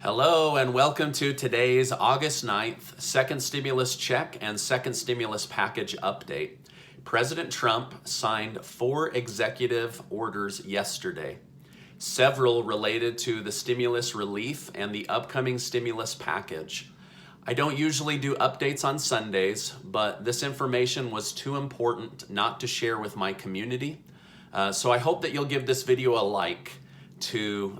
Hello and welcome to today's August 9th second stimulus check and second stimulus package update. President Trump signed 4 executive orders yesterday, several related to the stimulus relief and the upcoming stimulus package. I don't usually do updates on Sundays, but this information was too important not to share with my community. So I hope that you'll give this video a like to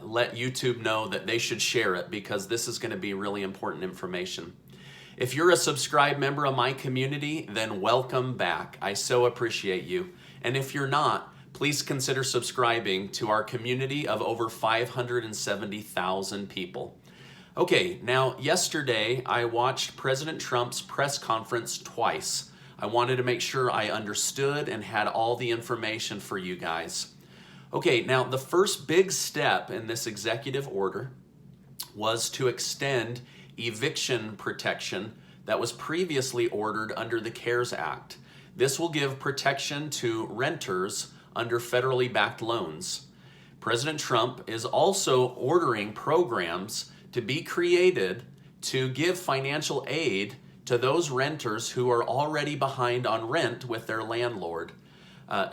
let YouTube know that they should share it, because this is going to be really important information. If you're a subscribed member of my community, then welcome back. I so appreciate you. And if you're not, please consider subscribing to our community of over 570,000 people. Okay, now yesterday I watched President Trump's press conference twice. I wanted to make sure I understood and had all the information for you guys. Okay, now the first big step in this executive order was to extend eviction protection that was previously ordered under the CARES Act. This will give protection to renters under federally backed loans. President Trump is also ordering programs to be created to give financial aid to those renters who are already behind on rent with their landlord.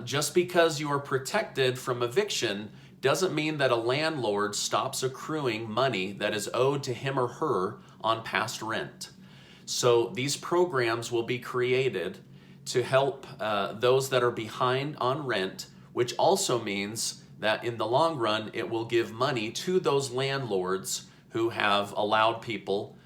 Just because you are protected from eviction doesn't mean that a landlord stops accruing money that is owed to him or her on past rent. So these programs will be created to help those that are behind on rent, which also means that in the long run it will give money to those landlords who have allowed people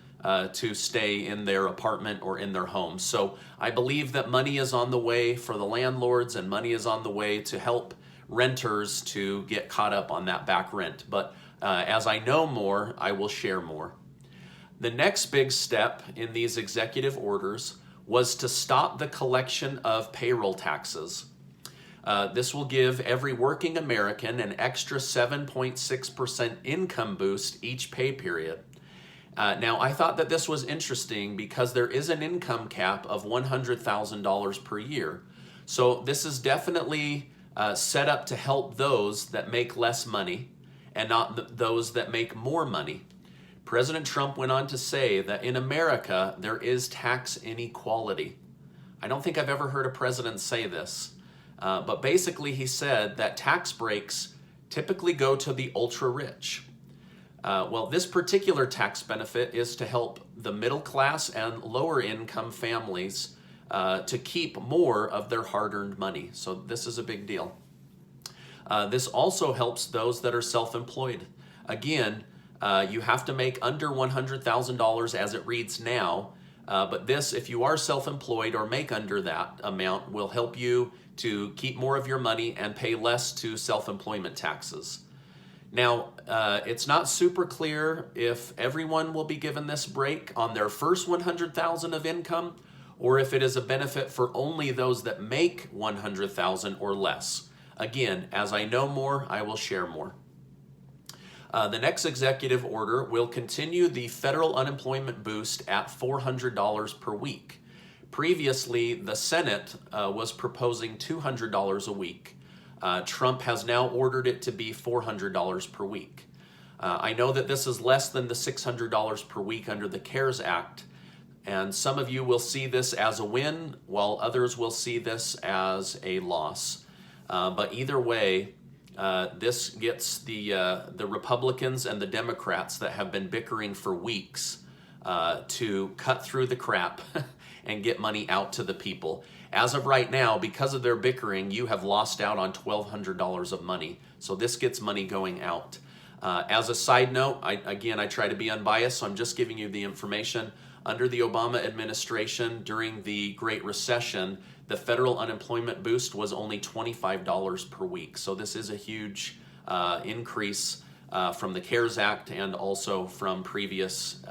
to stay in their apartment or in their home. So I believe that money is on the way for the landlords, and money is on the way to help renters to get caught up on that back rent. But as I know more, I will share more. The next big step in these executive orders was to stop the collection of payroll taxes. This will give every working American an extra 7.6% income boost each pay period. Now, I thought that this was interesting because there is an income cap of $100,000 per year. So this is definitely set up to help those that make less money and not those that make more money. President Trump went on to say that in America, there is tax inequality. I don't think I've ever heard a president say this, but basically he said that tax breaks typically go to the ultra-rich. Well, this particular tax benefit is to help the middle class and lower income families to keep more of their hard-earned money. So this is a big deal. This also helps those that are self-employed. Again, you have to make under $100,000 as it reads now, but this, if you are self-employed or make under that amount, will help you to keep more of your money and pay less to self-employment taxes. Now, it's not super clear if everyone will be given this break on their first $100,000 of income, or if it is a benefit for only those that make $100,000 or less. Again, as I know more, I will share more. The next executive order will continue the federal unemployment boost at $400 per week. Previously, the Senate was proposing $200 a week. Trump has now ordered it to be $400 per week. I know that this is less than the $600 per week under the CARES Act, and some of you will see this as a win, while others will see this as a loss. But either way, this gets the Republicans and the Democrats that have been bickering for weeks to cut through the crap and get money out to the people. As of right now, because of their bickering, you have lost out on $1,200 of money. So this gets money going out. As a side note, I try to be unbiased, so I'm just giving you the information. Under the Obama administration, during the Great Recession, the federal unemployment boost was only $25 per week. So this is a huge increase from the CARES Act and also from previous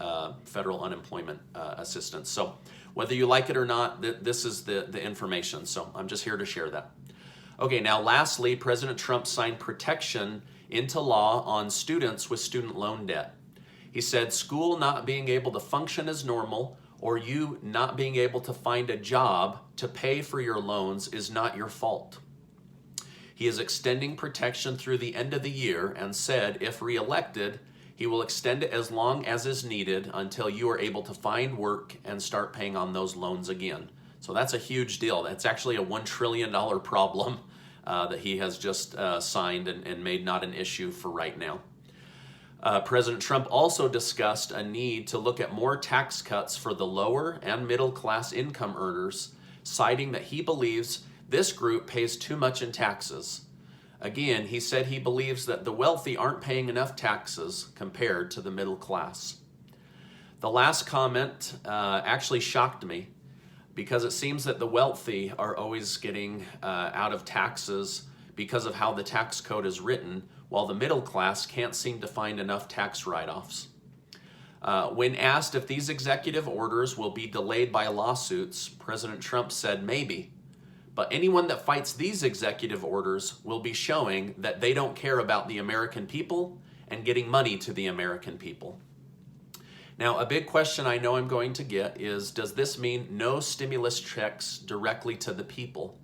federal unemployment assistance. So whether you like it or not, this is the information. So I'm just here to share that. Okay, now lastly, President Trump signed protection into law on students with student loan debt. He said school not being able to function as normal, or you not being able to find a job to pay for your loans, is not your fault. He is extending protection through the end of the year and said if reelected, He will extend it as long as is needed until you are able to find work and start paying on those loans again. So that's a huge deal. That's actually a $1 trillion problem that he has just signed and made not an issue for right now. President Trump also discussed a need to look at more tax cuts for the lower and middle class income earners, citing that he believes this group pays too much in taxes. Again, he said he believes that the wealthy aren't paying enough taxes compared to the middle class. The last comment actually shocked me because it seems that the wealthy are always getting out of taxes because of how the tax code is written, while the middle class can't seem to find enough tax write-offs. When asked if these executive orders will be delayed by lawsuits, President Trump said maybe. But anyone that fights these executive orders will be showing that they don't care about the American people and getting money to the American people. Now, a big question I know I'm going to get is, does this mean no stimulus checks directly to the people?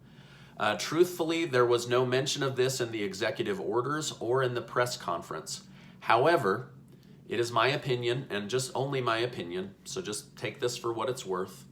Truthfully, there was no mention of this in the executive orders or in the press conference. However, it is my opinion, and just only my opinion, so just take this for what it's worth.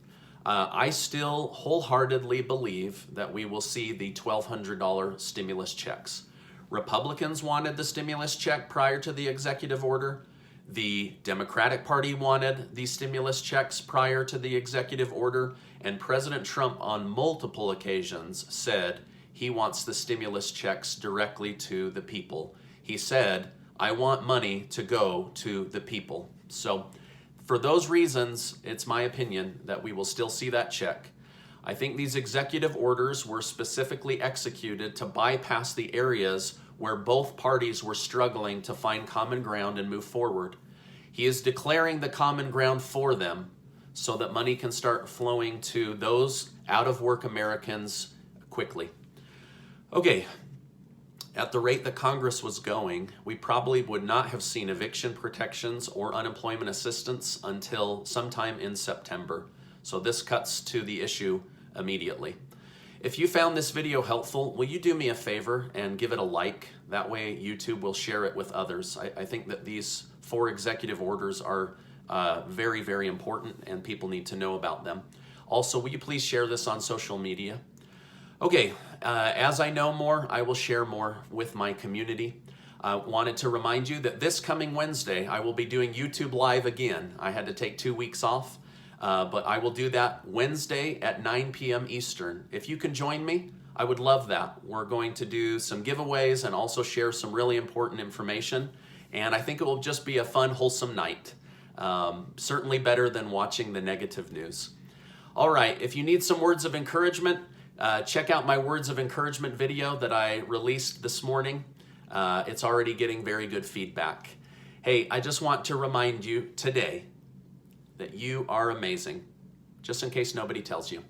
I still wholeheartedly believe that we will see the $1,200 stimulus checks. Republicans wanted the stimulus check prior to the executive order. The Democratic Party wanted the stimulus checks prior to the executive order. And President Trump on multiple occasions said he wants the stimulus checks directly to the people. He said, I want money to go to the people. So for those reasons, it's my opinion that we will still see that check. I think these executive orders were specifically executed to bypass the areas where both parties were struggling to find common ground and move forward. He is declaring the common ground for them so that money can start flowing to those out-of-work Americans quickly. Okay. At the rate that Congress was going, we probably would not have seen eviction protections or unemployment assistance until sometime in September. So this cuts to the issue immediately. If you found this video helpful, will you do me a favor and give it a like? That way YouTube will share it with others. I think that these 4 executive orders are very, very important and people need to know about them. Also, will you please share this on social media? Okay, as I know more, I will share more with my community. I wanted to remind you that this coming Wednesday, I will be doing YouTube Live again. I had to take 2 weeks off, but I will do that Wednesday at 9 p.m. Eastern. If you can join me, I would love that. We're going to do some giveaways and also share some really important information. And I think it will just be a fun, wholesome night. Certainly better than watching the negative news. All right, if you need some words of encouragement, check out my words of encouragement video that I released this morning. It's already getting very good feedback. Hey, I just want to remind you today that you are amazing, just in case nobody tells you.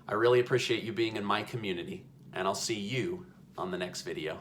I really appreciate you being in my community, and I'll see you on the next video.